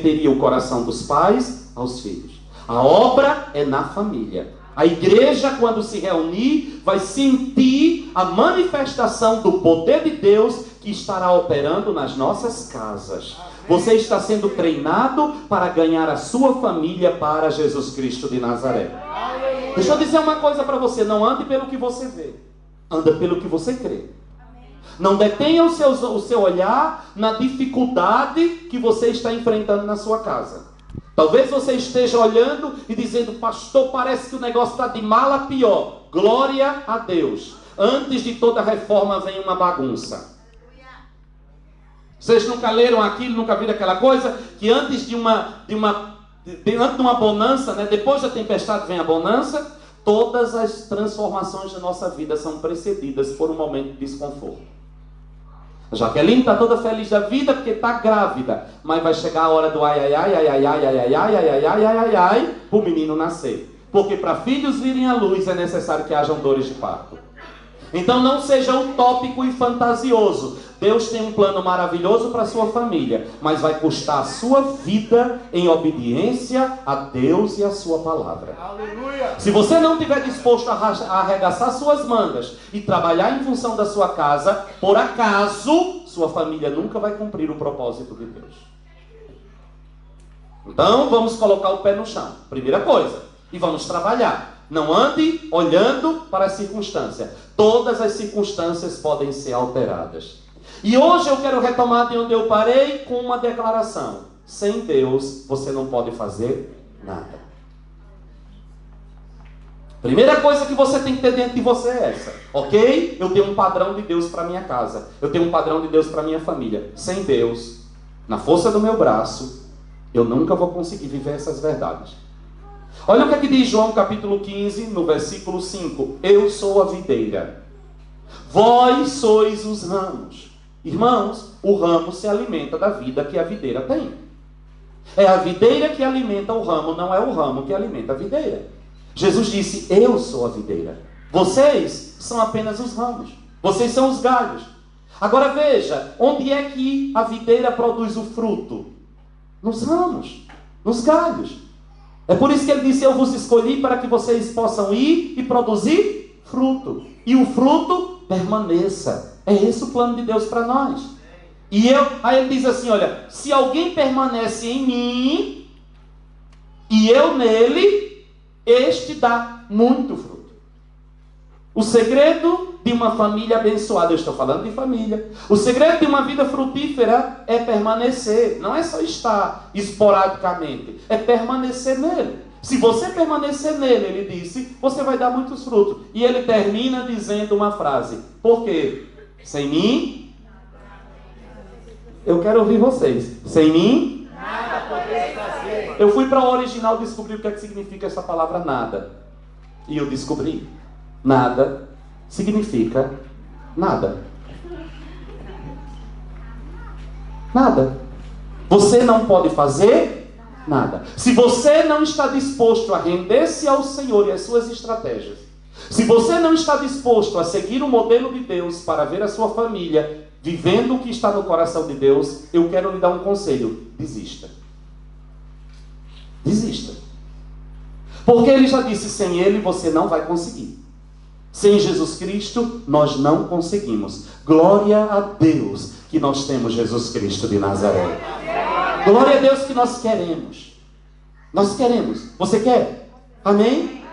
converteria o coração dos pais aos filhos. A obra é na família. A igreja, quando se reunir, vai sentir a manifestação do poder de Deus que estará operando nas nossas casas. Você está sendo treinado para ganhar a sua família para Jesus Cristo de Nazaré. Deixa eu dizer uma coisa para você: não ande pelo que você vê, anda pelo que você crê. Não detenha o seu olhar na dificuldade que você está enfrentando na sua casa. Talvez você esteja olhando e dizendo: pastor, parece que o negócio está de mal a pior. Glória a Deus. Antes de toda reforma vem uma bagunça. Vocês nunca leram aquilo, nunca viram aquela coisa? Que antes de uma bonança, né, depois da tempestade vem a bonança. Todas as transformações da nossa vida são precedidas por um momento de desconforto. A Jaqueline está toda feliz da vida porque está grávida, mas vai chegar a hora do ai ai ai ai ai ai ai ai ai ai ai ai ai ai ai para o menino nascer, porque para filhos virem à luz é necessário que hajam dores de parto. Então não seja utópico e fantasioso. Deus tem um plano maravilhoso para a sua família, mas vai custar a sua vida em obediência a Deus e a sua palavra. Aleluia. Se você não estiver disposto a arregaçar suas mangas e trabalhar em função da sua casa, por acaso, sua família nunca vai cumprir o propósito de Deus. Então vamos colocar o pé no chão, primeira coisa, e vamos trabalhar. Não ande olhando para a circunstância. Todas as circunstâncias podem ser alteradas. E hoje eu quero retomar de onde eu parei com uma declaração: sem Deus você não pode fazer nada. Primeira coisa que você tem que ter dentro de você é essa: ok? Eu tenho um padrão de Deus para minha casa, eu tenho um padrão de Deus para minha família. Sem Deus, na força do meu braço, eu nunca vou conseguir viver essas verdades. Olha o que é que diz João capítulo 15, no versículo 5. Eu sou a videira, vós sois os ramos. Irmãos, o ramo se alimenta da vida que a videira tem. É a videira que alimenta o ramo, não é o ramo que alimenta a videira. Jesus disse: eu sou a videira, vocês são apenas os ramos, vocês são os galhos. Agora veja, onde é que a videira produz o fruto? Nos ramos, nos galhos. É por isso que ele disse: eu vos escolhi para que vocês possam ir e produzir fruto, e o fruto permaneça. É esse o plano de Deus para nós. Aí ele diz assim: olha, se alguém permanece em mim e eu nele, este dá muito fruto. O segredo de uma família abençoada, eu estou falando de família, o segredo de uma vida frutífera é permanecer. Não é só estar esporadicamente, é permanecer nele. Se você permanecer nele, ele disse, você vai dar muitos frutos. E ele termina dizendo uma frase: por quê? Sem mim, eu quero ouvir vocês. Sem mim, nada podeis fazer. Eu fui para o original descobrir o que é que significa essa palavra nada. E eu descobri: nada significa nada. Nada. Você não pode fazer nada. Se você não está disposto a render-se ao Senhor e às suas estratégias, se você não está disposto a seguir o modelo de Deus para ver a sua família vivendo o que está no coração de Deus, eu quero lhe dar um conselho: desista. Desista. Porque ele já disse: sem ele você não vai conseguir. Sem Jesus Cristo nós não conseguimos. Glória a Deus que nós temos Jesus Cristo de Nazaré. Glória a Deus que nós queremos. Nós queremos. Você quer? Amém?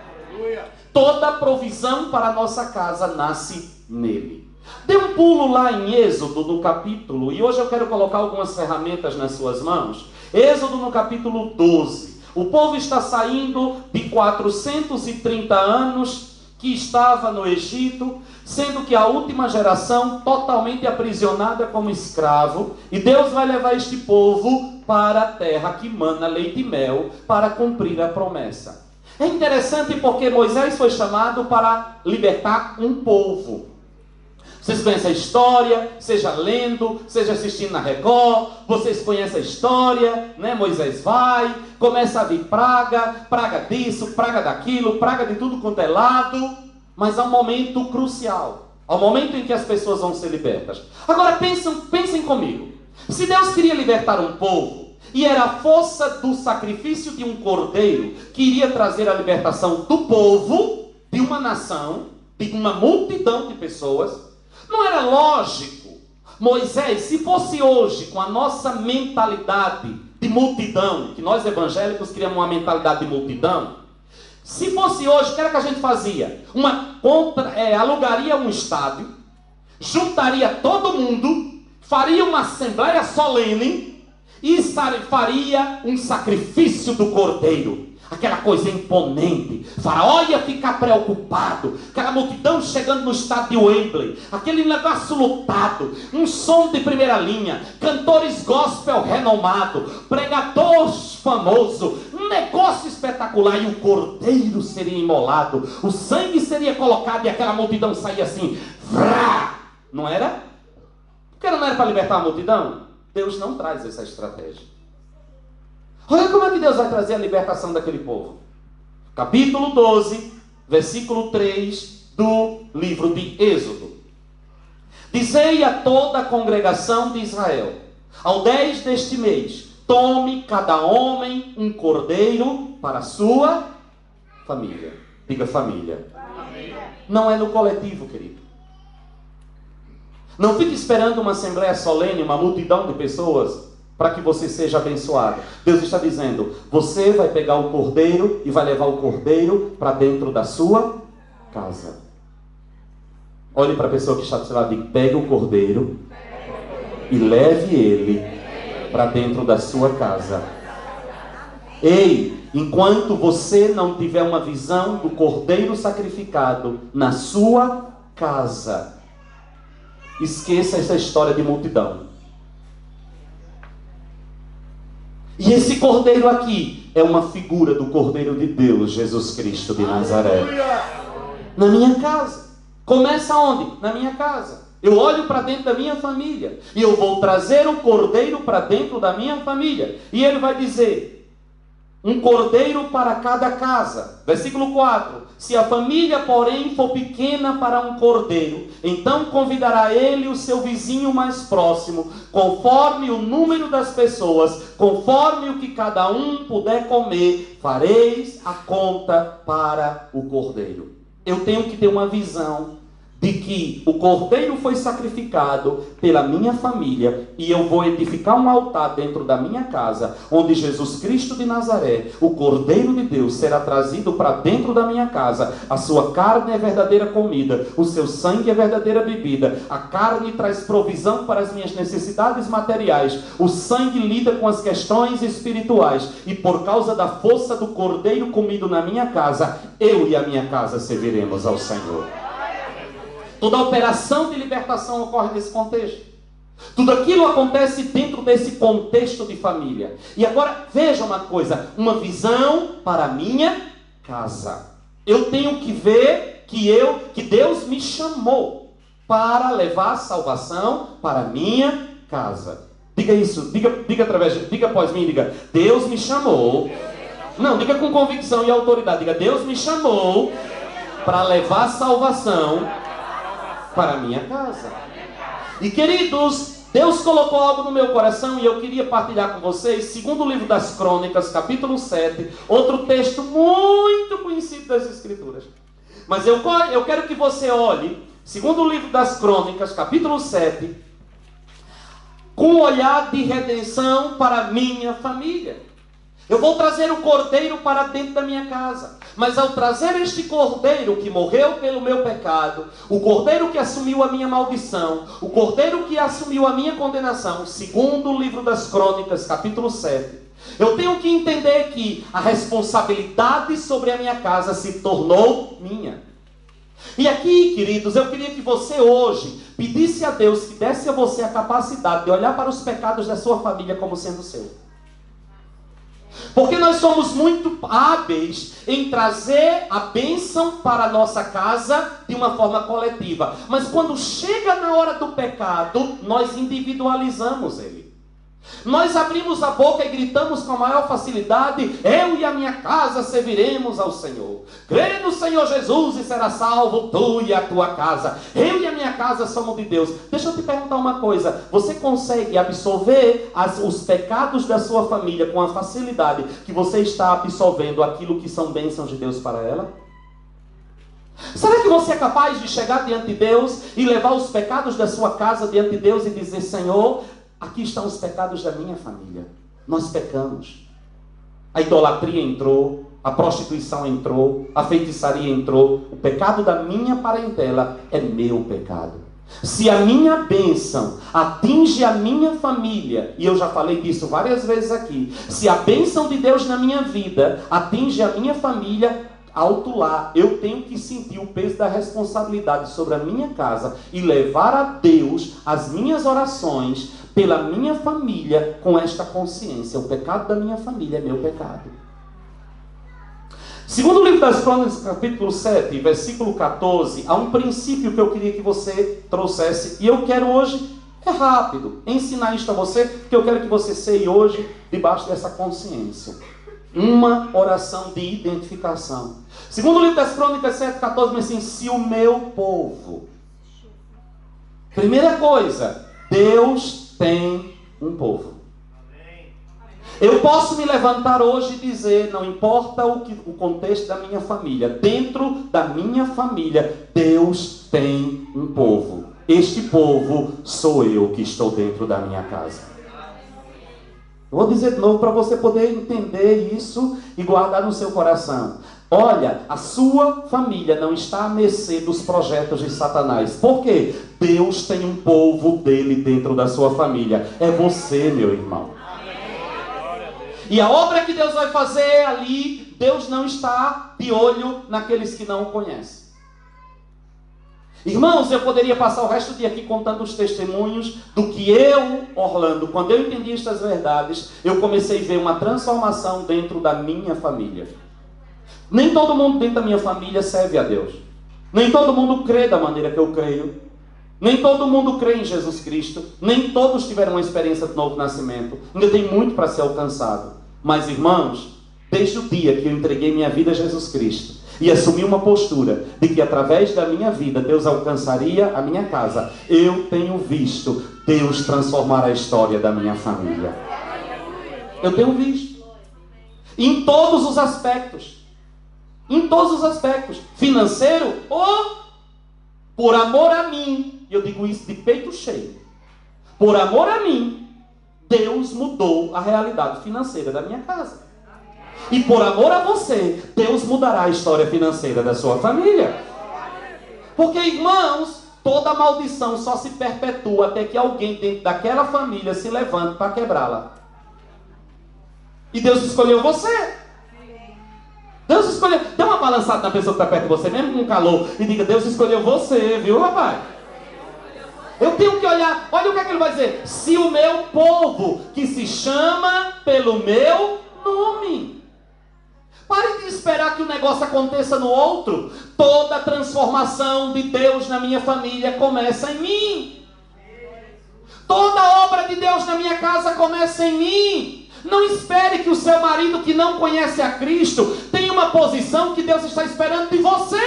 Toda a provisão para a nossa casa nasce nele. Dê um pulo lá em Êxodo, no capítulo, e hoje eu quero colocar algumas ferramentas nas suas mãos. Êxodo no capítulo 12. O povo está saindo de 430 anos que estava no Egito, sendo que a última geração totalmente aprisionada como escravo, e Deus vai levar este povo para a terra que mana leite e mel para cumprir a promessa. É interessante porque Moisés foi chamado para libertar um povo. Vocês conhecem a história, seja lendo, seja assistindo na Record, vocês conhecem a história, né? Moisés vai, começa a vir praga disso, praga daquilo, praga de tudo quanto é lado, mas há um momento crucial, há um momento em que as pessoas vão ser libertas. Agora pensem comigo, se Deus queria libertar um povo, E era a força do sacrifício de um cordeiro que iria trazer a libertação do povo, de uma nação, de uma multidão de pessoas. Não era lógico, Moisés, se fosse hoje com a nossa mentalidade de multidão, que nós evangélicos criamos uma mentalidade de multidão, se fosse hoje, o que era que a gente fazia? Alugaria um estádio, juntaria todo mundo, faria uma assembleia solene e faria um sacrifício do cordeiro. Aquela coisa imponente. Faraó ia ficar preocupado. Aquela multidão chegando no estádio de Wembley. Aquele negócio lotado. Um som de primeira linha. Cantores gospel renomado. Pregador famoso. Um negócio espetacular. E o cordeiro seria imolado. O sangue seria colocado e aquela multidão saía assim. Vrá! Não era? Porque não era para libertar a multidão? Deus não traz essa estratégia. Olha como é que Deus vai trazer a libertação daquele povo. Capítulo 12, versículo 3 do livro de Êxodo. Dizei a toda a congregação de Israel: ao 10 deste mês, tome cada homem um cordeiro para a sua família. Diga família. Não é no coletivo, querido. Não fique esperando uma assembleia solene, uma multidão de pessoas para que você seja abençoado. Deus está dizendo: você vai pegar o cordeiro e vai levar o cordeiro para dentro da sua casa. Olhe para a pessoa que está do seu lado e diga: pegue o cordeiro e leve ele para dentro da sua casa. Ei, enquanto você não tiver uma visão do cordeiro sacrificado na sua casa, esqueça essa história de multidão. E esse cordeiro aqui é uma figura do Cordeiro de Deus, Jesus Cristo de Nazaré. Na minha casa. Começa onde? Na minha casa. Eu olho para dentro da minha família e eu vou trazer o cordeiro para dentro da minha família. E ele vai dizer: um cordeiro para cada casa. Versículo 4. Se a família, porém, for pequena para um cordeiro, então convidará ele o seu vizinho mais próximo, conforme o número das pessoas, conforme o que cada um puder comer, fareis a conta para o cordeiro. Eu tenho que ter uma visão de que o cordeiro foi sacrificado pela minha família e eu vou edificar um altar dentro da minha casa, onde Jesus Cristo de Nazaré, o Cordeiro de Deus, será trazido para dentro da minha casa. A sua carne é verdadeira comida, o seu sangue é verdadeira bebida. A carne traz provisão para as minhas necessidades materiais, o sangue lida com as questões espirituais, e por causa da força do cordeiro comido na minha casa, eu e a minha casa serviremos ao Senhor. Toda a operação de libertação ocorre nesse contexto. Tudo aquilo acontece dentro desse contexto de família. E agora, veja uma coisa. Uma visão para a minha casa. Eu tenho que ver que Deus me chamou para levar salvação para a minha casa. Diga isso. Diga após mim. Diga: Deus me chamou. Não, diga com convicção e autoridade. Diga: Deus me chamou para levar salvação para a minha casa. E queridos, Deus colocou algo no meu coração e eu queria partilhar com vocês. Segundo o livro das Crônicas, capítulo 7, outro texto muito conhecido das Escrituras. Mas eu quero que você olhe, segundo o livro das Crônicas, capítulo 7, com um olhar de redenção para a minha família. Eu vou trazer o cordeiro para dentro da minha casa. Mas ao trazer este cordeiro que morreu pelo meu pecado, o cordeiro que assumiu a minha maldição, o cordeiro que assumiu a minha condenação, segundo o livro das Crônicas, capítulo 7, eu tenho que entender que a responsabilidade sobre a minha casa se tornou minha. E aqui, queridos, eu queria que você hoje pedisse a Deus que desse a você a capacidade de olhar para os pecados da sua família como sendo seu. Porque nós somos muito hábeis em trazer a bênção para a nossa casa de uma forma coletiva. Mas quando chega na hora do pecado, nós individualizamos ele. Nós abrimos a boca e gritamos com a maior facilidade: eu e a minha casa serviremos ao Senhor. Crê no Senhor Jesus e será salvo tu e a tua casa. Eu e a minha casa somos de Deus. Deixa eu te perguntar uma coisa: você consegue absorver os pecados da sua família com a facilidade que você está absorvendo aquilo que são bênçãos de Deus para ela? Será que você é capaz de chegar diante de Deus e levar os pecados da sua casa diante de Deus e dizer: Senhor, aqui estão os pecados da minha família. Nós pecamos. A idolatria entrou, a prostituição entrou, a feitiçaria entrou. O pecado da minha parentela é meu pecado. Se a minha bênção atinge a minha família, e eu já falei disso várias vezes aqui, se a bênção de Deus na minha vida atinge a minha família, alto lá, eu tenho que sentir o peso da responsabilidade sobre a minha casa e levar a Deus as minhas orações pela minha família com esta consciência: o pecado da minha família é meu pecado. Segundo o livro das Crônicas, capítulo 7, versículo 14, há um princípio que eu queria que você trouxesse, e eu quero hoje, é rápido, ensinar isto a você, porque eu quero que você ceie hoje debaixo dessa consciência. Uma oração de identificação. Segundo o livro das Crônicas 7, 14, mas assim: se o meu povo... Primeira coisa, Deus tem um povo. Eu posso me levantar hoje e dizer: não importa o contexto da minha família, dentro da minha família, Deus tem um povo. Este povo sou eu que estou dentro da minha casa. Eu vou dizer de novo para você poder entender isso e guardar no seu coração. Olha, a sua família não está à mercê dos projetos de Satanás. Por quê? Deus tem um povo dele dentro da sua família. É você, meu irmão. E a obra que Deus vai fazer ali, Deus não está de olho naqueles que não o conhecem. Irmãos, eu poderia passar o resto do dia aqui contando os testemunhos do que eu, Orlando, quando eu entendi estas verdades, eu comecei a ver uma transformação dentro da minha família. Nem todo mundo dentro da minha família serve a Deus. Nem todo mundo crê da maneira que eu creio. Nem todo mundo crê em Jesus Cristo. Nem todos tiveram uma experiência de novo nascimento. Ainda tem muito para ser alcançado. Mas, irmãos, desde o dia que eu entreguei minha vida a Jesus Cristo e assumi uma postura de que através da minha vida Deus alcançaria a minha casa, eu tenho visto Deus transformar a história da minha família. Eu tenho visto. Em todos os aspectos. Em todos os aspectos. Financeiro ou por amor a mim. Eu digo isso de peito cheio. Por amor a mim, Deus mudou a realidade financeira da minha casa. E por amor a você, Deus mudará a história financeira da sua família. Porque, irmãos, toda maldição só se perpetua até que alguém dentro daquela família se levante para quebrá-la. E Deus escolheu você. Deus escolheu. Dê uma balançada na pessoa que está perto de você, mesmo com calor, e diga: Deus escolheu você, viu, rapaz? Eu tenho que olhar. Olha o que é que ele vai dizer: se o meu povo, que se chama pelo meu nome. Pare de esperar que o negócio aconteça no outro. Toda a transformação de Deus na minha família começa em mim. Toda a obra de Deus na minha casa começa em mim. Não espere que o seu marido que não conhece a Cristo tenha uma posição que Deus está esperando de você.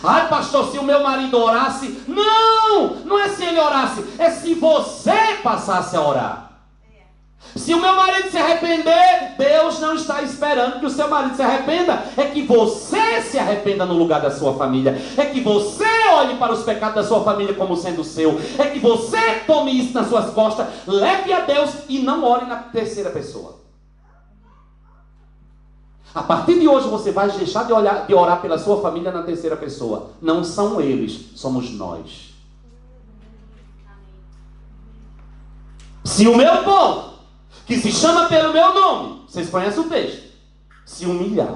Ai, pastor, se o meu marido orasse... Não, não é se ele orasse, é se você passasse a orar. Se o meu marido se arrepender, Deus não está esperando que o seu marido se arrependa. É que você se arrependa no lugar da sua família. É que você olhe para os pecados da sua família como sendo seu. É que você tome isso nas suas costas, leve a Deus e não ore na terceira pessoa. A partir de hoje você vai deixar de orar pela sua família na terceira pessoa. Não são eles, somos nós. Se o meu povo, que se chama pelo meu nome, vocês conhecem o texto, se humilhar,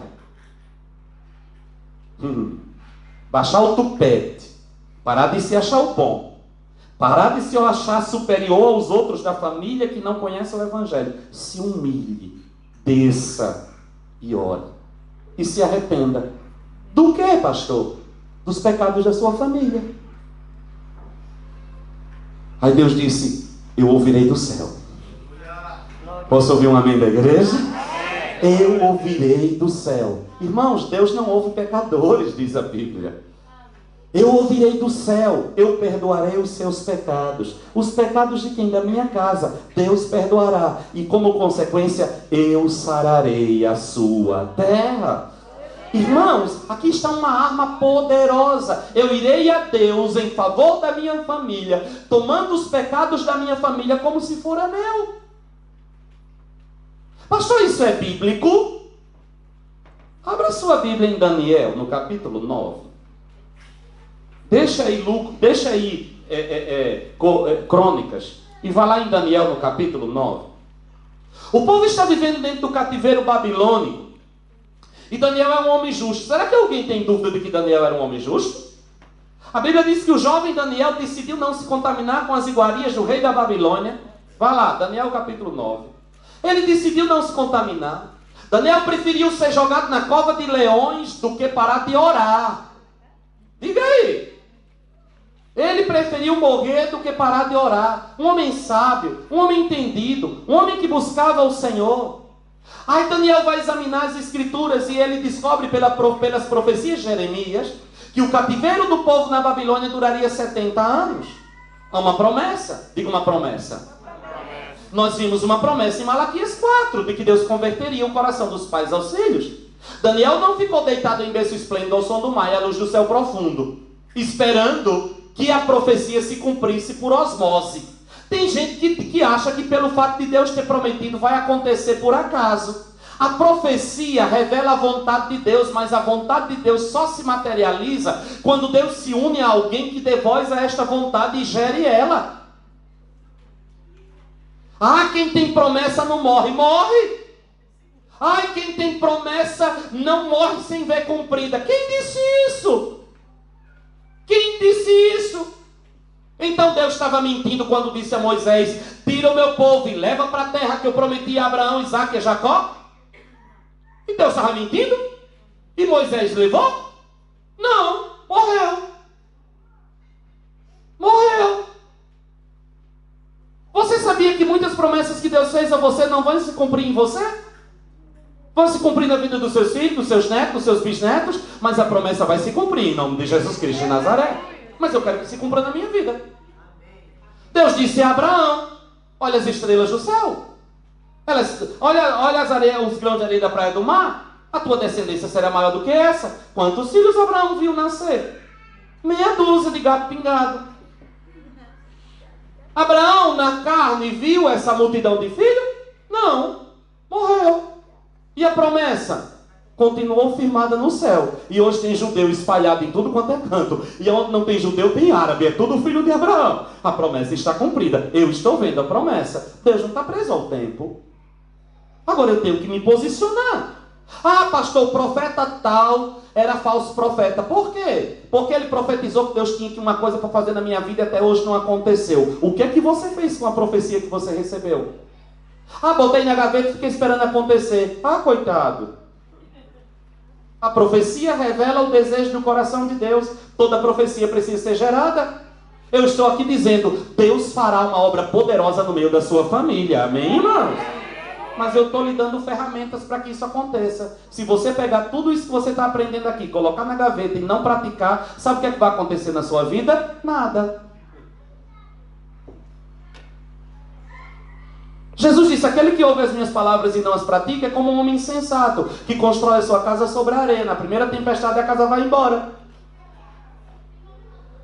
baixar o tupete, parar de se achar o bom, parar de se achar superior aos outros da família que não conhecem o Evangelho, se humilhe, desça e ore, e se arrependa. Do que, pastor? Dos pecados da sua família. Aí Deus disse: eu ouvirei do céu. Posso ouvir um amém da igreja? Eu ouvirei do céu. Irmãos, Deus não ouve pecadores, diz a Bíblia. Eu ouvirei do céu, eu perdoarei os seus pecados. Os pecados de quem? Da minha casa, Deus perdoará. E como consequência, eu sararei a sua terra. Irmãos, aqui está uma arma poderosa. Eu irei a Deus em favor da minha família, tomando os pecados da minha família como se fora meu. Pastor, isso é bíblico? Abra sua Bíblia em Daniel, no capítulo 9. Deixa aí Crônicas e vá lá em Daniel no capítulo 9. O povo está vivendo dentro do cativeiro babilônico e Daniel é um homem justo. Será que alguém tem dúvida de que Daniel era um homem justo? A Bíblia diz que o jovem Daniel decidiu não se contaminar com as iguarias do rei da Babilônia. Vá lá, Daniel capítulo 9. Ele decidiu não se contaminar. Daniel preferiu ser jogado na cova de leões do que parar de orar. Diga aí. Ele preferiu morrer do que parar de orar. Um homem sábio, um homem entendido, um homem que buscava o Senhor. Aí Daniel vai examinar as escrituras e ele descobre pelas profecias de Jeremias que o cativeiro do povo na Babilônia duraria 70 anos. Há uma promessa. Diga uma promessa. Nós vimos uma promessa em Malaquias 4, de que Deus converteria o coração dos pais aos filhos. Daniel não ficou deitado em berço esplêndido ao som do mar e à luz do céu profundo, esperando que a profecia se cumprisse por osmose. Tem gente que acha que pelo fato de Deus ter prometido vai acontecer por acaso. A profecia revela a vontade de Deus, mas a vontade de Deus só se materializa quando Deus se une a alguém que dê voz a esta vontade e gere ela. Ah, quem tem promessa não morre. Morre! Ai, quem tem promessa não morre sem ver cumprida. Quem disse isso? Quem disse isso? Então Deus estava mentindo quando disse a Moisés: tira o meu povo e leva para a terra que eu prometi a Abraão, Isaque e Jacó. E Deus estava mentindo? E Moisés levou? Não, morreu. Morreu. Você sabia que muitas promessas que Deus fez a você não vão se cumprir em você? Vão se cumprir na vida dos seus filhos, dos seus netos, dos seus bisnetos, mas a promessa vai se cumprir em nome de Jesus Cristo de Nazaré. Mas eu quero que se cumpra na minha vida. Deus disse a Abraão: olha as estrelas do céu, olha as areias, os grãos de areia da praia do mar, a tua descendência será maior do que essa. Quantos filhos Abraão viu nascer? Meia dúzia de gato pingado. Abraão na carne viu essa multidão de filhos? Não, morreu. E a promessa continuou firmada no céu. E hoje tem judeu espalhado em tudo quanto é canto. E onde não tem judeu, tem árabe. É tudo filho de Abraão. A promessa está cumprida. Eu estou vendo a promessa. Deus não está preso ao tempo. Agora eu tenho que me posicionar. Ah, pastor, o profeta tal era falso profeta. Por quê? Porque ele profetizou que Deus tinha uma coisa para fazer na minha vida e até hoje não aconteceu. O que é que você fez com a profecia que você recebeu? Ah, botei na gaveta e fiquei esperando acontecer. Ah, coitado. A profecia revela o desejo do coração de Deus. Toda profecia precisa ser gerada. Eu estou aqui dizendo: Deus fará uma obra poderosa no meio da sua família. Amém, irmãos? Mas eu estou lhe dando ferramentas para que isso aconteça. Se você pegar tudo isso que você está aprendendo aqui, colocar na gaveta e não praticar, sabe o que é que vai acontecer na sua vida? Nada. Jesus disse: aquele que ouve as minhas palavras e não as pratica é como um homem insensato, que constrói a sua casa sobre a areia. Na primeira tempestade a casa vai embora.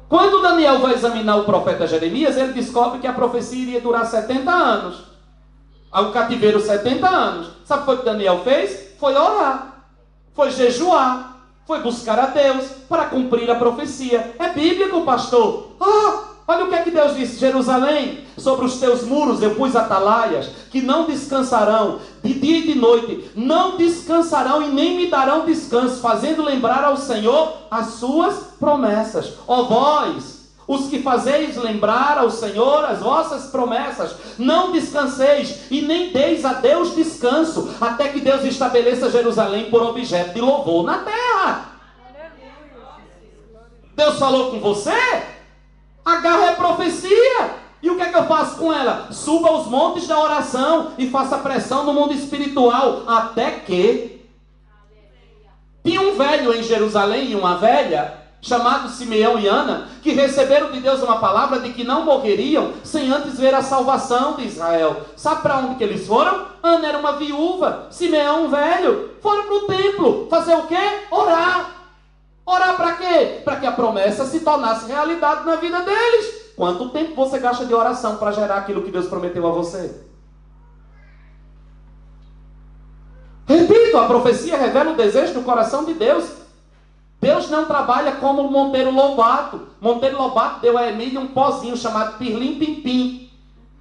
Quando Daniel vai examinar o profeta Jeremias, ele descobre que a profecia iria durar 70 anos. O cativeiro 70 anos. Sabe o que Daniel fez? Foi orar, foi jejuar, foi buscar a Deus para cumprir a profecia. É bíblico, pastor. Olha o que é que Deus disse: Jerusalém, sobre os teus muros eu pus atalaias, que não descansarão, de dia e de noite, não descansarão e nem me darão descanso, fazendo lembrar ao Senhor as suas promessas. Ó vós, os que fazeis lembrar ao Senhor as vossas promessas, não descanseis e nem deis a Deus descanso, até que Deus estabeleça Jerusalém por objeto de louvor na terra. Deus falou com você? Agarra a profecia. E o que é que eu faço com ela? Suba aos montes da oração e faça pressão no mundo espiritual, até que... Tinha um velho em Jerusalém e uma velha, chamado Simeão e Ana, que receberam de Deus uma palavra de que não morreriam sem antes ver a salvação de Israel. Sabe para onde que eles foram? Ana era uma viúva, Simeão um velho. Foram para o templo. Fazer o quê? Orar. Orar para quê? Para que a promessa se tornasse realidade na vida deles. Quanto tempo você gasta de oração para gerar aquilo que Deus prometeu a você? Repito, a profecia revela o desejo do coração de Deus. Deus não trabalha como Monteiro Lobato. Monteiro Lobato deu a Emília um pozinho chamado Pirlim Pim Pim.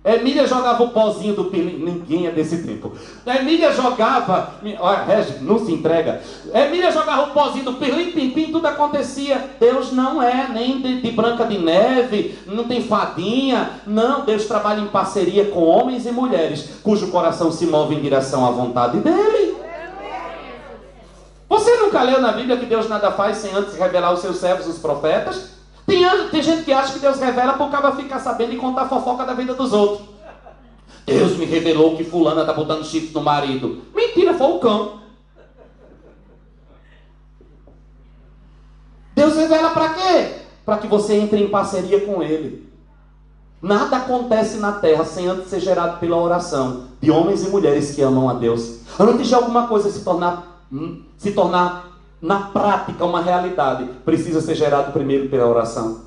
Emília jogava o pozinho do pirlim. Ninguém é desse tempo. Emília jogava... Olha, Regi, não se entrega. Emília jogava o pozinho do Pirlim Pim Pim, tudo acontecia. Deus não é nem de Branca de Neve, não tem fadinha. Não, Deus trabalha em parceria com homens e mulheres cujo coração se move em direção à vontade dele. Você nunca leu na Bíblia que Deus nada faz sem antes revelar aos seus servos, os profetas? Tem gente que acha que Deus revela por causa ficar sabendo e contar a fofoca da vida dos outros. Deus me revelou que fulana está botando chifre no marido. Mentira, foi o cão. Deus revela para quê? Para que você entre em parceria com Ele. Nada acontece na terra sem antes ser gerado pela oração de homens e mulheres que amam a Deus. Antes de alguma coisa se tornar na prática uma realidade, precisa ser gerado primeiro pela oração.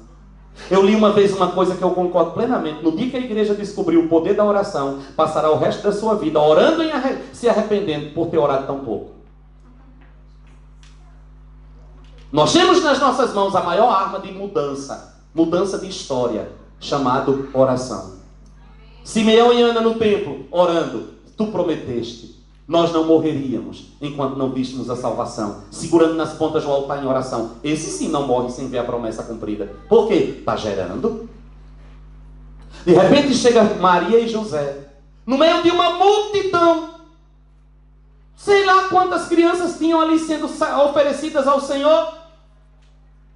Eu li uma vez uma coisa que eu concordo plenamente. No dia que a igreja descobrir o poder da oração, passará o resto da sua vida orando e se arrependendo por ter orado tão pouco. Nós temos nas nossas mãos a maior arma de mudança de história, chamado oração. Simeão e Ana no templo, orando. Tu prometeste, nós não morreríamos enquanto não víssemos a salvação, segurando nas pontas do altar em oração. Esse sim não morre sem ver a promessa cumprida. Por quê? Está gerando. De repente chega Maria e José, no meio de uma multidão. Sei lá quantas crianças tinham ali sendo oferecidas ao Senhor,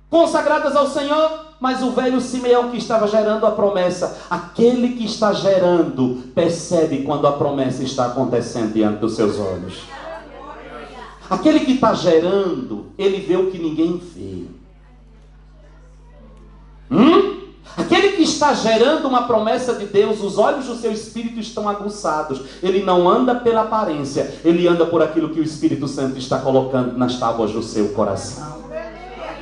consagradas ao Senhor. Mas o velho Simeão que estava gerando a promessa, aquele que está gerando, percebe quando a promessa está acontecendo diante dos seus olhos. Aquele que está gerando, ele vê o que ninguém vê. Aquele que está gerando uma promessa de Deus, os olhos do seu espírito estão aguçados. Ele não anda pela aparência, ele anda por aquilo que o Espírito Santo está colocando nas tábuas do seu coração.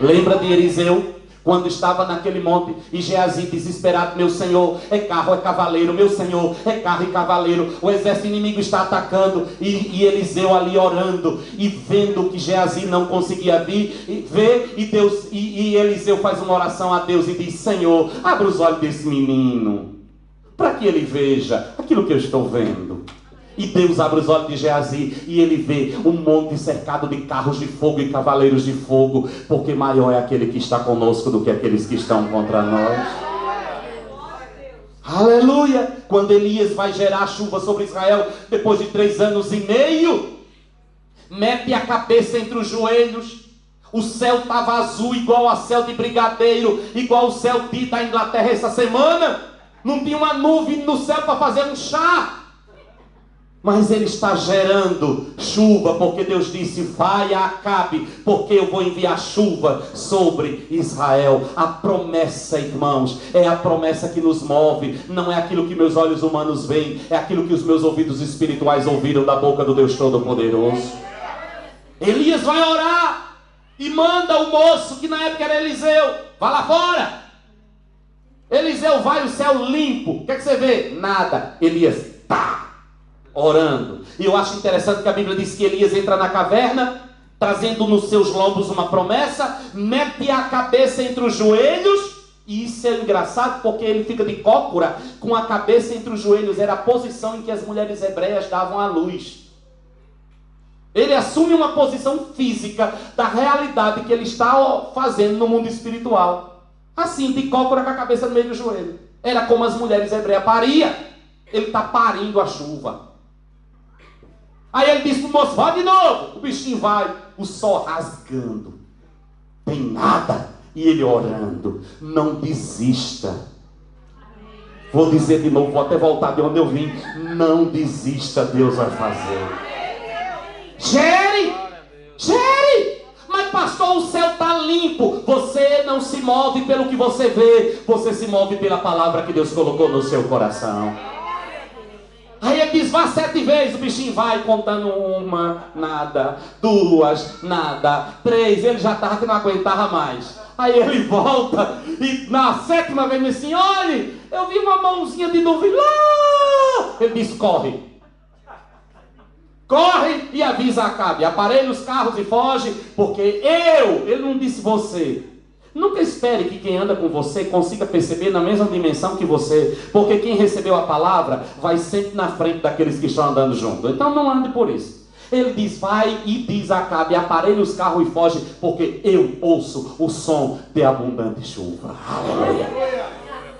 Lembra de Eliseu? Quando estava naquele monte, e Geazi desesperado, meu Senhor, é carro, é cavaleiro, meu Senhor, é carro e cavaleiro, o exército inimigo está atacando, e Eliseu ali orando, e vendo que Geazi não conseguia ver, e Eliseu faz uma oração a Deus e diz, Senhor, abra os olhos desse menino, para que ele veja aquilo que eu estou vendo. E Deus abre os olhos de Geazi e ele vê um monte cercado de carros de fogo e cavaleiros de fogo, porque maior é aquele que está conosco do que aqueles que estão contra nós. Aleluia! Quando Elias vai gerar chuva sobre Israel, depois de 3 anos e meio, mete a cabeça entre os joelhos. O céu estava azul, igual ao céu de brigadeiro, igual o céu da Inglaterra essa semana. Não tinha uma nuvem no céu para fazer um chá. Mas ele está gerando chuva, porque Deus disse, vai a Acabe, porque eu vou enviar chuva sobre Israel. A promessa, irmãos, é a promessa que nos move. Não é aquilo que meus olhos humanos veem, é aquilo que os meus ouvidos espirituais ouviram da boca do Deus Todo-Poderoso. Elias vai orar e manda o moço, que na época era Eliseu, vai lá fora. Eliseu vai, o céu limpo. O que é que você vê? Nada. Elias, orando. E eu acho interessante que a Bíblia diz que Elias entra na caverna, trazendo nos seus lombos uma promessa, mete a cabeça entre os joelhos, e isso é engraçado porque ele fica de cócora com a cabeça entre os joelhos. Era a posição em que as mulheres hebreias davam à luz. Ele assume uma posição física da realidade que ele está fazendo no mundo espiritual. Assim, de cócora com a cabeça no meio do joelho. Era como as mulheres hebreias pariam. Ele está parindo a chuva. Aí ele disse para o moço, vai de novo. O bichinho vai, o sol rasgando. Tem nada. E ele orando, não desista. Vou dizer de novo, vou até voltar de onde eu vim. Não desista, Deus vai fazer. Gere! Mas pastor, o céu está limpo. Você não se move pelo que você vê. Você se move pela palavra que Deus colocou no seu coração. Aí ele diz, vá 7 vezes. O bichinho vai contando 1, nada. 2, nada. 3, ele já estava que não aguentava mais. Aí ele volta e na 7ª vez diz assim, olhe, eu vi uma mãozinha de nuvem lá. Ele diz, corre e avisa Acabe, aparelha os carros e foge, porque ele não disse você. Nunca espere que quem anda com você consiga perceber na mesma dimensão que você, porque quem recebeu a palavra vai sempre na frente daqueles que estão andando junto. Então não ande por isso. Ele diz, vai e diz Acabe, aparelha os carros e foge, porque eu ouço o som de abundante chuva. Aleluia.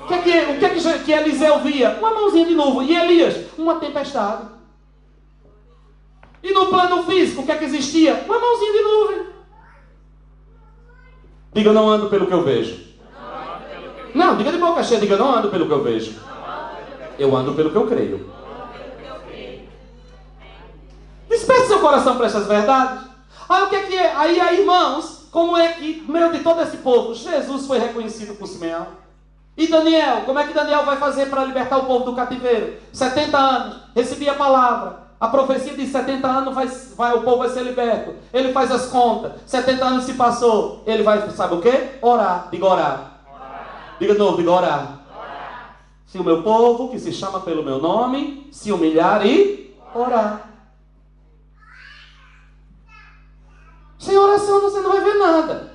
O que Eliseu via? Uma mãozinha de nuvem. E Elias? Uma tempestade. E no plano físico, o que é que existia? Uma mãozinha de nuvem. Diga, não ando pelo que eu vejo. Não, diga de boca cheia, diga, não ando pelo que eu vejo. Eu ando pelo que eu creio. Desperte seu coração para essas verdades. Aí o que é que é? Aí, irmãos, como é que, no meio de todo esse povo, Jesus foi reconhecido por Simeão? E Daniel, como é que Daniel vai fazer para libertar o povo do cativeiro? 70 anos, recebia a palavra. A profecia de 70 anos o povo vai ser liberto. Ele faz as contas. 70 anos se passou. Ele vai, sabe o quê? Orar. Diga orar. Diga de novo, diga orar. Se o meu povo, que se chama pelo meu nome, se humilhar e orar. Sem oração você não vai ver nada.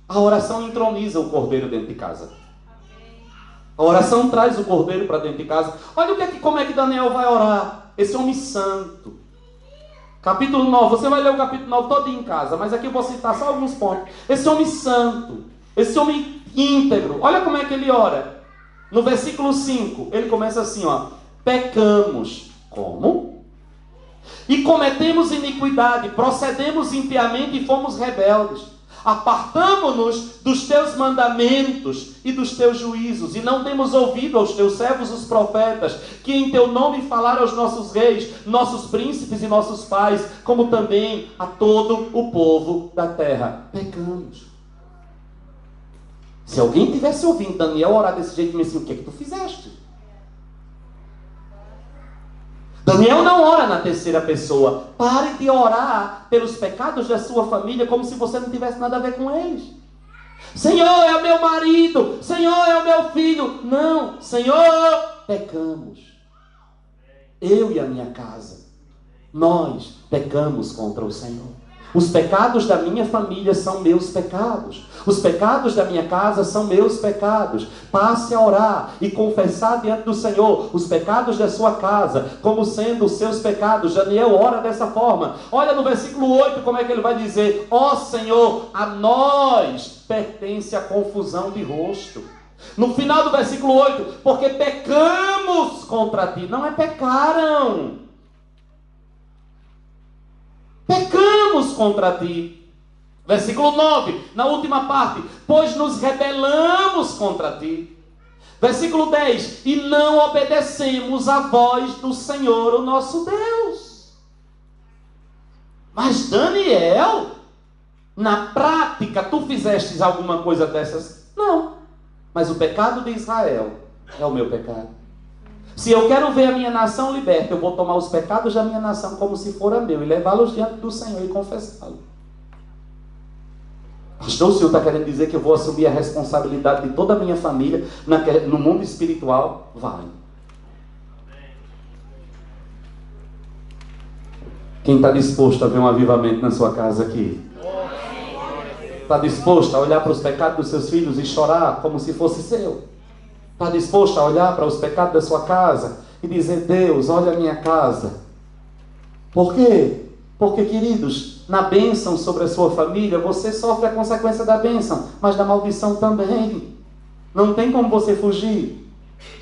A oração entroniza o cordeiro dentro de casa. A oração traz o cordeiro para dentro de casa. Olha como é que Daniel vai orar. Esse homem santo. Capítulo 9. Você vai ler o capítulo 9 todo em casa. Mas aqui eu vou citar só alguns pontos. Esse homem santo. Esse homem íntegro. Olha como é que ele ora. No versículo 5. Ele começa assim, ó. Pecamos. Como? E cometemos iniquidade. Procedemos impiamente e fomos rebeldes. Apartamo-nos dos teus mandamentos e dos teus juízos, e não temos ouvido aos teus servos os profetas, que em teu nome falaram aos nossos reis, nossos príncipes e nossos pais, como também a todo o povo da terra. Pecamos. Se alguém tivesse ouvindo Daniel orar desse jeito, me disse, o que é que tu fizeste? Daniel não ora na terceira pessoa. Pare de orar pelos pecados da sua família como se você não tivesse nada a ver com eles. Senhor, é o meu marido. Senhor, é o meu filho. Não, Senhor, pecamos. Eu e a minha casa. Nós pecamos contra o Senhor. Os pecados da minha família são meus pecados. Os pecados da minha casa são meus pecados. Passe a orar e confessar diante do Senhor os pecados da sua casa, como sendo os seus pecados. Daniel ora dessa forma. Olha no versículo 8 como é que ele vai dizer: ó Senhor, a nós pertence a confusão de rosto. No final do versículo 8, porque pecamos contra ti. Não é pecaram. Pecamos contra ti. Versículo 9, na última parte, pois nos rebelamos contra ti. Versículo 10, e não obedecemos à voz do Senhor, o nosso Deus. Mas Daniel, na prática, tu fizestes alguma coisa dessas? Não. Mas o pecado de Israel é o meu pecado. Se eu quero ver a minha nação liberta, eu vou tomar os pecados da minha nação como se fora meu e levá-los diante do Senhor e confessá-lo. Pastor, o Senhor está querendo dizer que eu vou assumir a responsabilidade de toda a minha família no mundo espiritual? Vai. Quem está disposto a ver um avivamento na sua casa aqui? Está disposto a olhar para os pecados dos seus filhos e chorar como se fosse seu? Está disposto a olhar para os pecados da sua casa e dizer: Deus, olha a minha casa. Por quê? Porque, queridos, na bênção sobre a sua família, você sofre a consequência da bênção, mas da maldição também. Não tem como você fugir.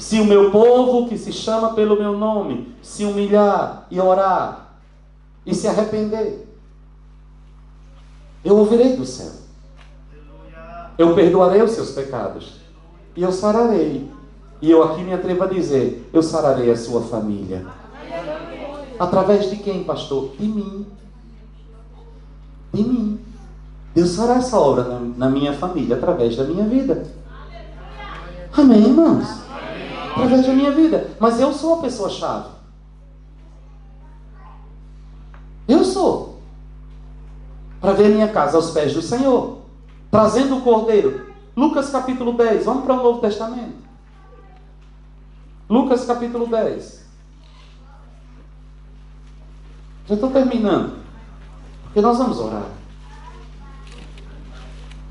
Se o meu povo, que se chama pelo meu nome, se humilhar e orar e se arrepender, eu ouvirei do céu. Eu perdoarei os seus pecados e eu sararei E eu aqui me atrevo a dizer, eu sararei a sua família. Através de quem, pastor? De mim. De mim. Deus fará essa obra na minha família, através da minha vida. Amém, irmãos? Através da minha vida. Mas eu sou a pessoa-chave. Eu sou. Para ver a minha casa aos pés do Senhor. Trazendo o Cordeiro. Lucas capítulo 10. Vamos para o Novo Testamento. Lucas capítulo 10. Já estou terminando. Porque nós vamos orar.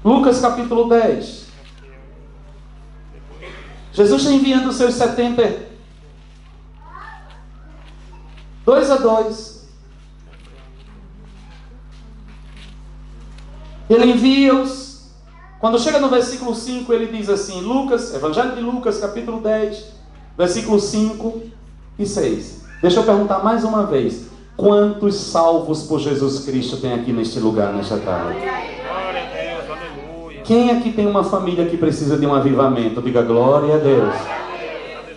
Lucas capítulo 10. Jesus está enviando os seus 70. 2 a 2. Ele envia-os. Quando chega no versículo 5, ele diz assim, Lucas, Evangelho de Lucas, capítulo 10, versículos 5 e 6. Deixa eu perguntar mais uma vez. Quantos salvos por Jesus Cristo tem aqui neste lugar, nesta tarde? Glória a Deus, aleluia. Quem aqui tem uma família que precisa de um avivamento? Diga glória a Deus.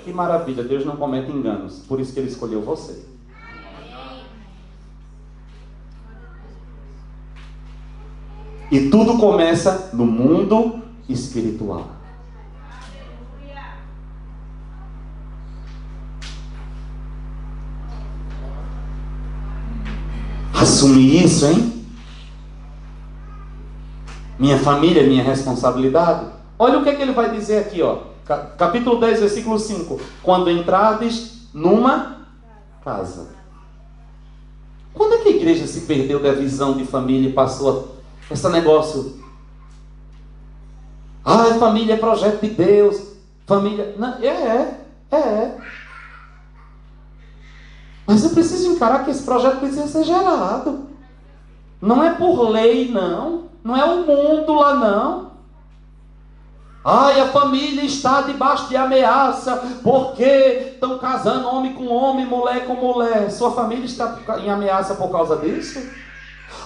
Que maravilha, Deus não comete enganos. Por isso que Ele escolheu você. E tudo começa no mundo espiritual. Assumir isso, hein? Minha família é minha responsabilidade. Olha o que é que ele vai dizer aqui, ó. Capítulo 10, versículo 5. Quando entrardes numa casa. Quando é que a igreja se perdeu da visão de família e passou a esse negócio? Ah, família é projeto de Deus. Família... Não, é. Mas eu preciso encarar que esse projeto precisa ser gerado. Não é por lei, não. Não é o mundo lá, não. Ai, a família está debaixo de ameaça porque estão casando homem com homem, mulher com mulher. Sua família está em ameaça por causa disso?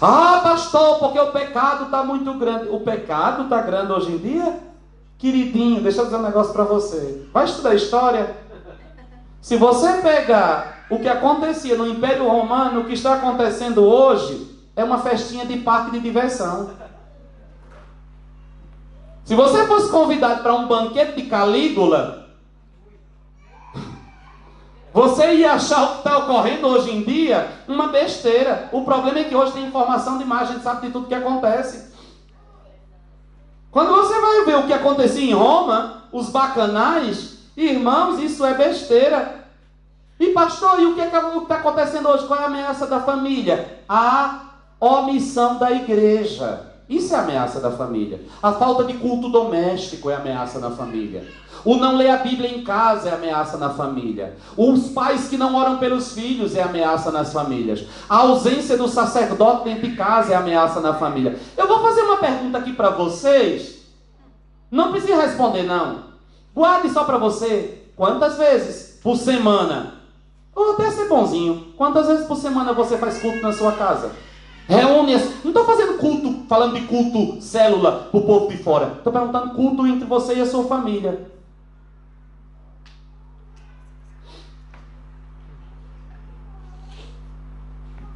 Ah, pastor, porque o pecado está muito grande. O pecado está grande hoje em dia? Queridinho, deixa eu dizer um negócio para você. Vai estudar história? Se você pegar o que acontecia no Império Romano, o que está acontecendo hoje é uma festinha de parque de diversão. Se você fosse convidado para um banquete de Calígula, você ia achar o que está ocorrendo hoje em dia uma besteira. O problema é que hoje tem informação demais, a gente sabe de tudo que acontece. Quando você vai ver o que acontecia em Roma, os bacanais, irmãos, isso é besteira. E pastor, e o que está acontecendo hoje? Qual é a ameaça da família? A omissão da igreja. Isso é a ameaça da família. A falta de culto doméstico é a ameaça na família. O não ler a Bíblia em casa é a ameaça na família. Os pais que não oram pelos filhos é a ameaça nas famílias. A ausência do sacerdote dentro de casa é a ameaça na família. Eu vou fazer uma pergunta aqui para vocês. Não precisa responder, não. Guarde só para você. Quantas vezes por semana? Ou até ser bonzinho. Quantas vezes por semana você faz culto na sua casa? Reúne, não estou fazendo culto, falando de culto célula para o povo de fora. Estou perguntando culto entre você e a sua família.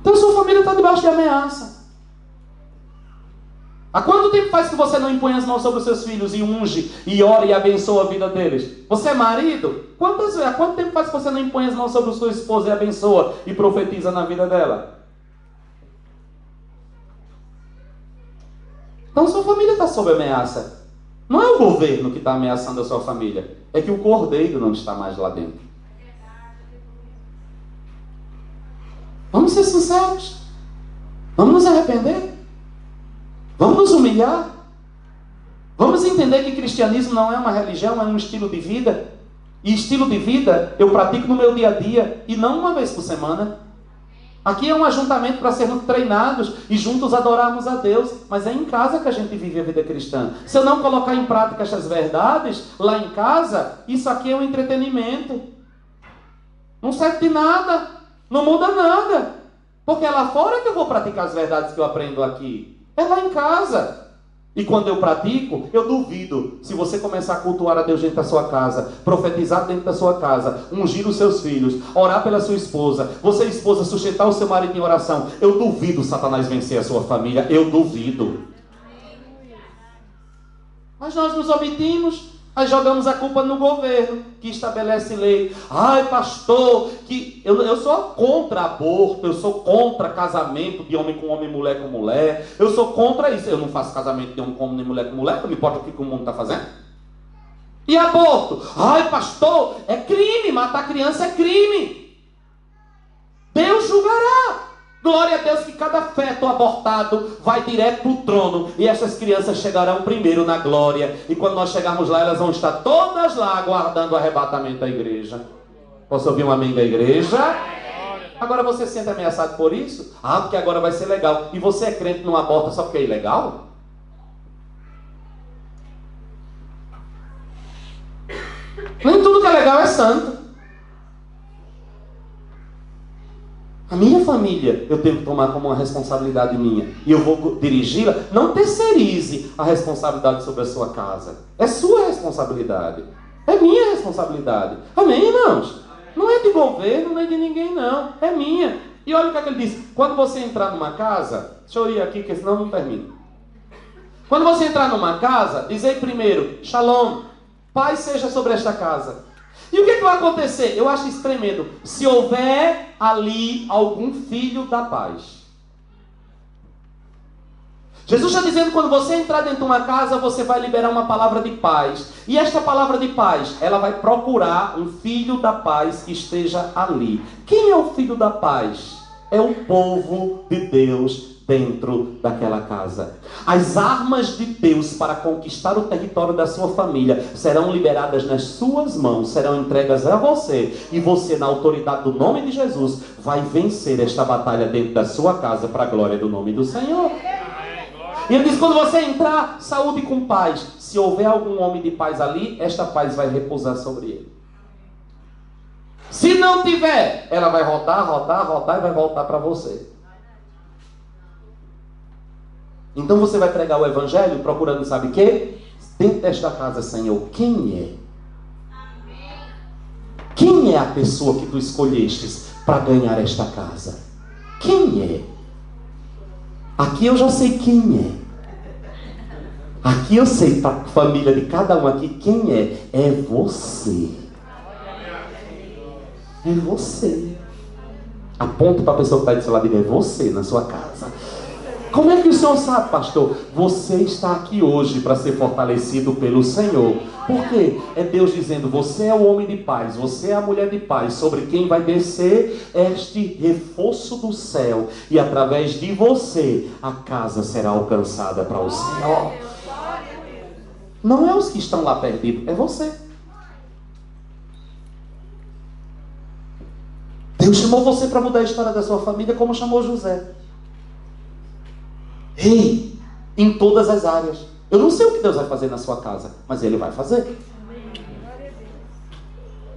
Então sua família está debaixo de ameaça. Há quanto tempo faz que você não impõe as mãos sobre os seus filhos e unge, e ora e abençoa a vida deles? Você é marido? Há quanto tempo faz que você não impõe as mãos sobre a sua esposa e abençoa e profetiza na vida dela? Então sua família está sob ameaça. Não é o governo que está ameaçando a sua família. É que o cordeiro não está mais lá dentro. Vamos ser sinceros. Vamos nos arrepender. Vamos nos humilhar. Vamos entender que cristianismo não é uma religião, é um estilo de vida. E estilo de vida eu pratico no meu dia a dia e não uma vez por semana. Aqui é um ajuntamento para sermos treinados e juntos adorarmos a Deus. Mas é em casa que a gente vive a vida cristã. Se eu não colocar em prática essas verdades, lá em casa, isso aqui é um entretenimento. Não serve de nada. Não muda nada. Porque é lá fora que eu vou praticar as verdades que eu aprendo aqui. É lá em casa. E quando eu pratico, eu duvido. Se você começar a cultuar a Deus dentro da sua casa, profetizar dentro da sua casa, ungir os seus filhos, orar pela sua esposa, você esposa sustentar o seu marido em oração, eu duvido Satanás vencer a sua família. Eu duvido. Mas nós nos omitimos. Aí jogamos a culpa no governo, que estabelece lei. Ai, pastor, que eu sou contra aborto, eu sou contra casamento de homem com homem, mulher com mulher. Eu sou contra isso. Eu não faço casamento de homem com homem, nem mulher com mulher, não me importa o que o mundo está fazendo. E aborto? Ai, pastor, é crime, matar criança é crime. Deus julgará. Glória a Deus que cada feto abortado vai direto para o trono. E essas crianças chegarão primeiro na glória. E quando nós chegarmos lá, elas vão estar todas lá aguardando o arrebatamento da igreja. Posso ouvir um amém da igreja? Agora você se sente ameaçado por isso? Ah, porque agora vai ser legal. E você é crente não aborta só porque é ilegal? Nem tudo que é legal é santo. A minha família eu tenho que tomar como uma responsabilidade minha. E eu vou dirigi-la. Não terceirize a responsabilidade sobre a sua casa. É sua responsabilidade. É minha responsabilidade. Amém, irmãos? Não é de governo, nem de ninguém, não. É minha. E olha o que é que ele diz. Quando você entrar numa casa... Deixa eu ir aqui, que senão não termino. Quando você entrar numa casa, dizei primeiro, Shalom, paz seja sobre esta casa. E o que vai acontecer? Eu acho isso tremendo. Se houver ali algum filho da paz. Jesus está dizendo que quando você entrar dentro de uma casa, você vai liberar uma palavra de paz. E esta palavra de paz, ela vai procurar um filho da paz que esteja ali. Quem é o filho da paz? É o povo de Deus dentro daquela casa. As armas de Deus para conquistar o território da sua família serão liberadas nas suas mãos, serão entregas a você, e você, na autoridade do nome de Jesus, vai vencer esta batalha dentro da sua casa para a glória do nome do Senhor. E ele diz, quando você entrar, saúde com paz. Se houver algum homem de paz ali, esta paz vai repousar sobre ele. Se não tiver, ela vai rodar e vai voltar para você. Então você vai pregar o evangelho procurando, sabe o quê? Dentro desta casa, Senhor, quem é? Quem é a pessoa que tu escolhestes para ganhar esta casa? Quem é? Aqui eu já sei quem é. Aqui eu sei para a família de cada um aqui quem é. É você. É você. Aponte para a pessoa que está do seu lado e diga, é você na sua casa. Como é que o Senhor sabe, pastor? Você está aqui hoje para ser fortalecido pelo Senhor. Por quê? É Deus dizendo, você é o homem de paz, você é a mulher de paz, sobre quem vai descer este reforço do céu. E através de você, a casa será alcançada para o Senhor. Não é os que estão lá perdidos, é você. Deus chamou você para mudar a história da sua família, como chamou José. Ei, em todas as áreas. Eu não sei o que Deus vai fazer na sua casa, mas Ele vai fazer.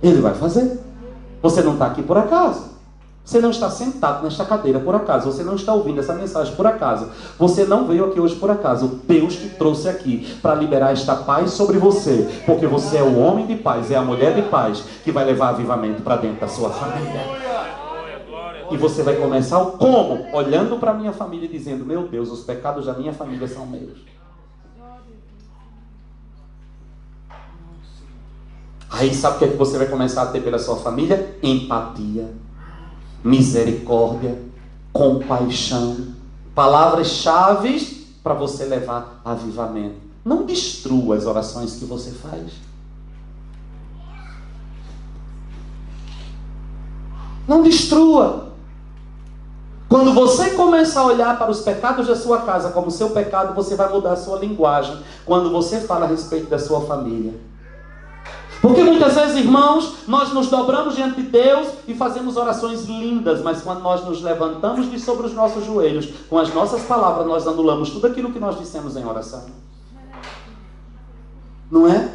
Ele vai fazer. Você não está aqui por acaso. Você não está sentado nesta cadeira por acaso. Você não está ouvindo essa mensagem por acaso. Você não veio aqui hoje por acaso. Deus te trouxe aqui para liberar esta paz sobre você. Porque você é o homem de paz, é a mulher de paz que vai levar avivamento para dentro da sua família. E você vai começar o como? Olhando para a minha família e dizendo, meu Deus, os pecados da minha família são meus. Aí sabe o que é que você vai começar a ter pela sua família? Empatia, misericórdia, compaixão. Palavras-chave para você levar avivamento. Não destrua as orações que você faz. Não destrua. Quando você começa a olhar para os pecados da sua casa como seu pecado, você vai mudar a sua linguagem quando você fala a respeito da sua família. Porque muitas vezes, irmãos, nós nos dobramos diante de Deus e fazemos orações lindas, mas quando nós nos levantamos de sobre os nossos joelhos, com as nossas palavras, nós anulamos tudo aquilo que nós dissemos em oração. Não é?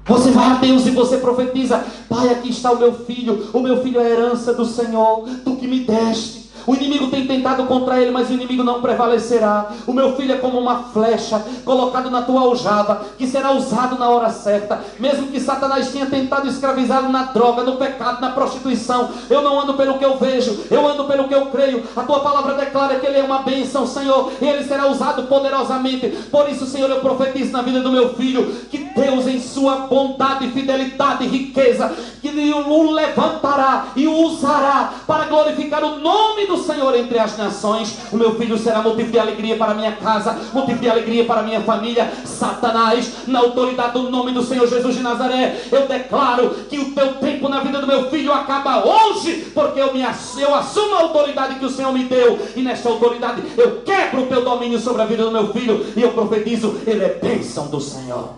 Você vai a Deus e você profetiza, Pai, aqui está o meu filho é a herança do Senhor, tu que me deste. O inimigo tem tentado contra ele, mas o inimigo não prevalecerá. O meu filho é como uma flecha colocado na tua aljava, que será usado na hora certa. Mesmo que Satanás tenha tentado escravizá-lo na droga, no pecado, na prostituição, eu não ando pelo que eu vejo, eu ando pelo que eu creio. A tua palavra declara que ele é uma bênção, Senhor, e ele será usado poderosamente. Por isso, Senhor, eu profetizo na vida do meu filho, que Deus, em sua bondade, fidelidade e riqueza, que o levantará e o usará para glorificar o nome do Senhor entre as nações. O meu filho será motivo de alegria para a minha casa, motivo de alegria para a minha família. Satanás, na autoridade do nome do Senhor Jesus de Nazaré, eu declaro que o teu tempo na vida do meu filho acaba hoje, porque eu assumo a autoridade que o Senhor me deu, e nesta autoridade eu quebro o teu domínio sobre a vida do meu filho, e eu profetizo, ele é bênção do Senhor.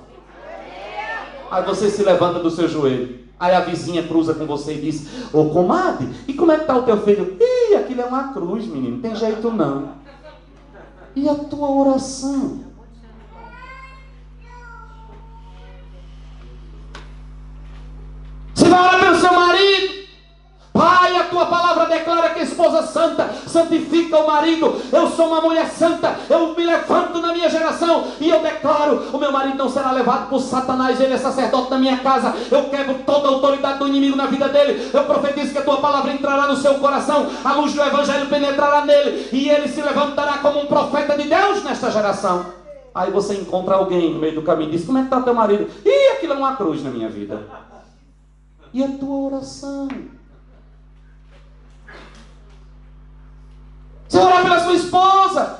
Aí você se levanta do seu joelho, aí a vizinha cruza com você e diz: ô comadre, e como é que está o teu filho? Ih, aquilo é uma cruz, menino, não tem jeito não. E a tua oração? Você vai orar pelo seu marido? Pai, a tua palavra declara que a esposa santa santifica o marido. Eu sou uma mulher santa, eu me levanto na minha geração e eu declaro: o meu marido não será levado por Satanás, ele é sacerdote na minha casa. Eu quebro toda a autoridade do inimigo na vida dele. Eu profetizo que a tua palavra entrará no seu coração, a luz do evangelho penetrará nele, e ele se levantará como um profeta de Deus nesta geração. Aí você encontra alguém no meio do caminho e diz: como é que está teu marido? Ih, aquilo é uma cruz na minha vida. E a tua oração? Senhor, orar pela sua esposa.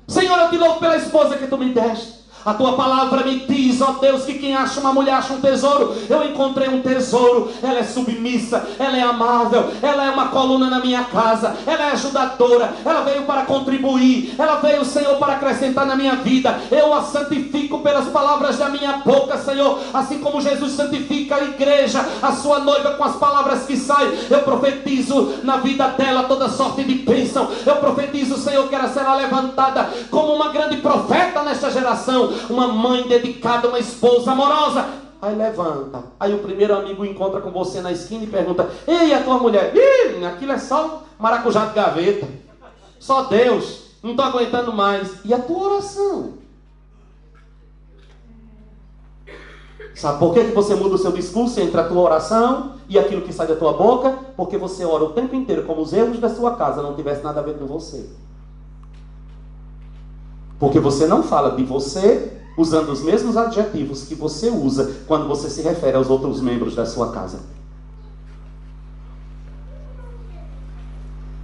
Senhor, eu te louvo pela esposa que tu me deste. A tua palavra me diz, ó Deus, que quem acha uma mulher acha um tesouro. Eu encontrei um tesouro. Ela é submissa, ela é amável, ela é uma coluna na minha casa, ela é ajudadora, ela veio para contribuir, ela veio, Senhor, para acrescentar na minha vida. Eu a santifico pelas palavras da minha boca, Senhor, assim como Jesus santifica a igreja, a sua noiva, com as palavras que saem. Eu profetizo na vida dela toda sorte de bênção. Eu profetizo, Senhor, que ela será levantada como uma grande profeta nesta geração, uma mãe dedicada, uma esposa amorosa. Aí levanta, aí o primeiro amigo encontra com você na esquina e pergunta: ei, a tua mulher? Ih, aquilo é só maracujá de gaveta, só Deus, não estou aguentando mais. E a tua oração? Sabe por que você muda o seu discurso entre a tua oração e aquilo que sai da tua boca? Porque você ora o tempo inteiro como os erros da sua casa não tivessem nada a ver com você. Porque você não fala de você usando os mesmos adjetivos que você usa quando você se refere aos outros membros da sua casa.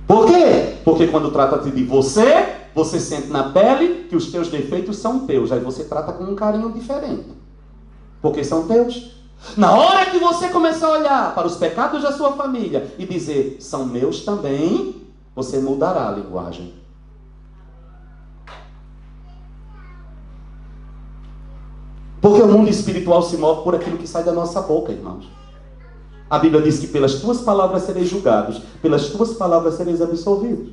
Por quê? Porque quando trata-se de você, você sente na pele que os teus defeitos são teus. Aí você trata com um carinho diferente, porque são teus. Na hora que você começar a olhar para os pecados da sua família e dizer: são meus também, você mudará a linguagem. Porque o mundo espiritual se move por aquilo que sai da nossa boca, irmãos. A Bíblia diz que pelas tuas palavras sereis julgados, pelas tuas palavras sereis absolvidos.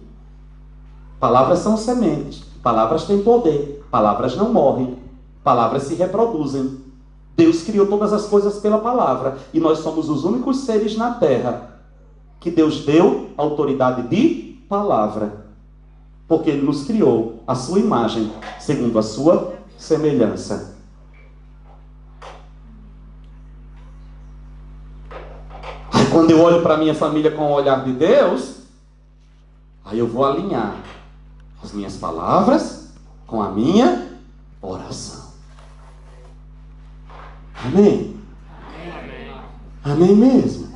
Palavras são sementes, palavras têm poder, palavras não morrem, palavras se reproduzem. Deus criou todas as coisas pela palavra, e nós somos os únicos seres na terra que Deus deu autoridade de palavra, porque Ele nos criou a sua imagem, segundo a sua semelhança. Quando eu olho para a minha família com o olhar de Deus, aí eu vou alinhar as minhas palavras com a minha oração. Amém? Amém, amém mesmo?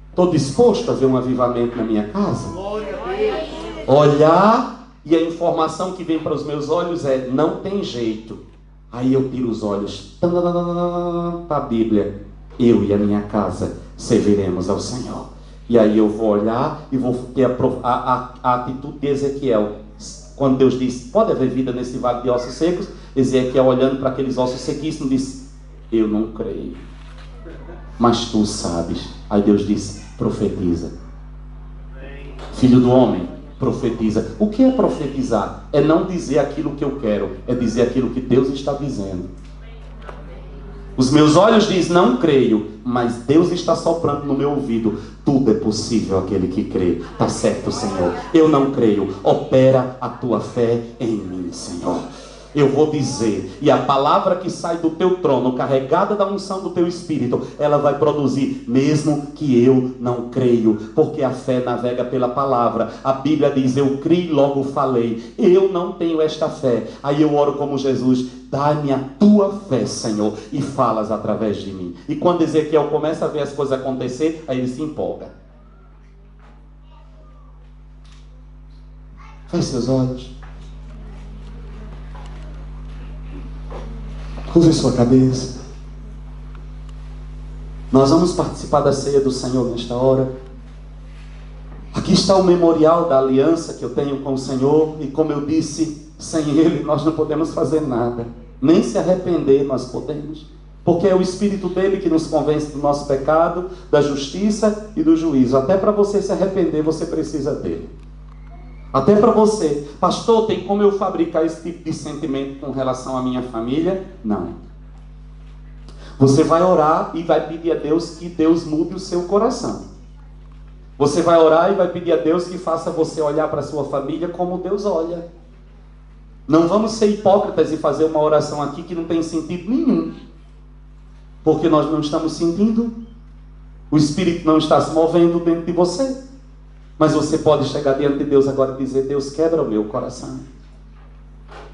Estou disposto a ver um avivamento na minha casa? Olhar, e a informação que vem para os meus olhos é: não tem jeito. Aí eu tiro os olhos para a Bíblia: eu e a minha casa serviremos ao Senhor. E aí eu vou olhar e vou ter a atitude de Ezequiel. Quando Deus diz: pode haver vida nesse vale de ossos secos, Ezequiel, olhando para aqueles ossos sequíssimos, disse: eu não creio, mas tu sabes. Aí Deus disse: profetiza. Filho do homem, profetiza. O que é profetizar? É não dizer aquilo que eu quero, é dizer aquilo que Deus está dizendo. Os meus olhos dizem, não creio, mas Deus está soprando no meu ouvido. Tudo é possível aquele que crê. Está certo, Senhor. Eu não creio. Opera a tua fé em mim, Senhor. Eu vou dizer, e a palavra que sai do teu trono, carregada da unção do teu Espírito, ela vai produzir, mesmo que eu não creio, porque a fé navega pela palavra. A Bíblia diz, eu criei, logo falei. Eu não tenho esta fé. Aí eu oro como Jesus, dá-me a tua fé, Senhor, e falas através de mim. E quando Ezequiel começa a ver as coisas acontecer, aí ele se empolga. Feche seus olhos. Curve sua cabeça. Nós vamos participar da ceia do Senhor nesta hora. Aqui está o memorial da aliança que eu tenho com o Senhor. E como eu disse, sem Ele nós não podemos fazer nada. Nem se arrepender nós podemos. Porque é o Espírito dele que nos convence do nosso pecado, da justiça e do juízo. Até para você se arrepender, você precisa dele. Até para você, pastor, tem como eu fabricar esse tipo de sentimento com relação à minha família? Não. Você vai orar e vai pedir a Deus que Deus mude o seu coração. Você vai orar e vai pedir a Deus que faça você olhar para a sua família como Deus olha. Não vamos ser hipócritas e fazer uma oração aqui que não tem sentido nenhum. Porque nós não estamos sentindo. O Espírito não está se movendo dentro de você. Mas você pode chegar diante de Deus agora e dizer, Deus, quebra o meu coração.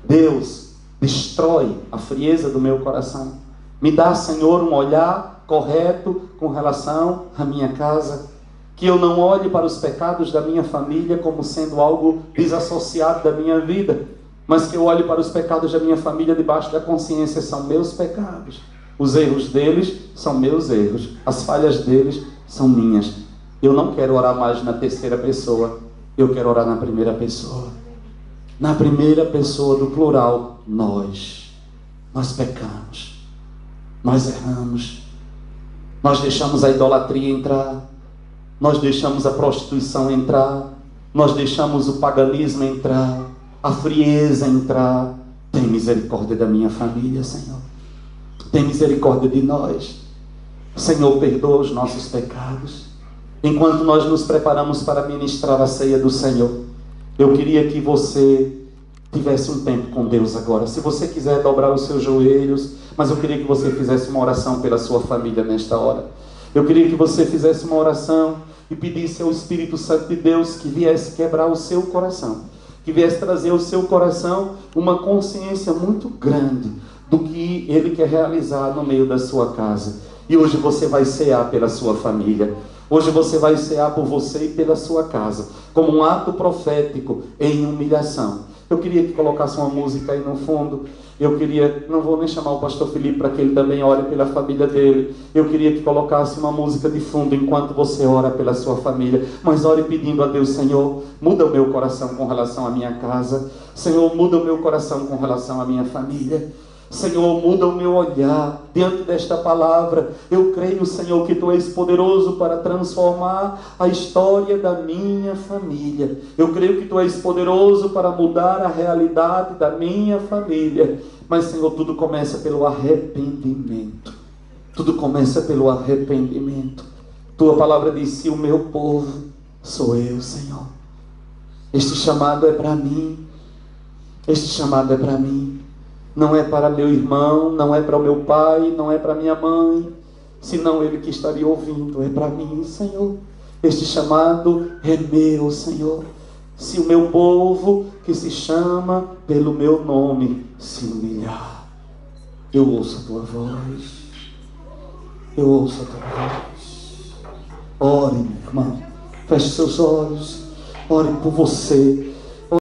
Deus, destrói a frieza do meu coração. Me dá, Senhor, um olhar correto com relação à minha casa. Que eu não olhe para os pecados da minha família como sendo algo desassociado da minha vida. Mas que eu olhe para os pecados da minha família debaixo da consciência. São meus pecados. Os erros deles são meus erros. As falhas deles são minhas. Eu não quero orar mais na terceira pessoa. Eu quero orar na primeira pessoa. Na primeira pessoa do plural. Nós pecamos. Nós erramos. Nós deixamos a idolatria entrar. Nós deixamos a prostituição entrar. Nós deixamos o paganismo entrar. A frieza entrar. Tem misericórdia da minha família, Senhor. Tem misericórdia de nós. Senhor, perdoa os nossos pecados. Enquanto nós nos preparamos para ministrar a ceia do Senhor, eu queria que você tivesse um tempo com Deus agora. Se você quiser dobrar os seus joelhos, mas eu queria que você fizesse uma oração pela sua família nesta hora. Eu queria que você fizesse uma oração e pedisse ao Espírito Santo de Deus que viesse quebrar o seu coração, que viesse trazer ao seu coração uma consciência muito grande do que Ele quer realizar no meio da sua casa. E hoje você vai cear pela sua família. Hoje você vai cear por você e pela sua casa, como um ato profético em humilhação. Eu queria que colocasse uma música aí no fundo. Não vou nem chamar o pastor Felipe para que ele também ore pela família dele. Eu queria que colocasse uma música de fundo enquanto você ora pela sua família. Mas ore pedindo a Deus, Senhor, muda o meu coração com relação à minha casa. Senhor, muda o meu coração com relação à minha família. Senhor, muda o meu olhar diante desta palavra. Eu creio, Senhor, que Tu és poderoso para transformar a história da minha família. Eu creio que Tu és poderoso para mudar a realidade da minha família. Mas, Senhor, tudo começa pelo arrependimento. Tudo começa pelo arrependimento. Tua palavra diz, se o meu povo sou eu, Senhor. Este chamado é para mim. Este chamado é para mim. Não é para meu irmão, não é para o meu pai, não é para minha mãe, senão ele que estaria ouvindo, é para mim, Senhor. Este chamado é meu, Senhor. Se o meu povo, que se chama pelo meu nome, se humilhar, eu ouço a tua voz. Eu ouço a tua voz. Ore, meu irmão. Feche seus olhos. Ore por você.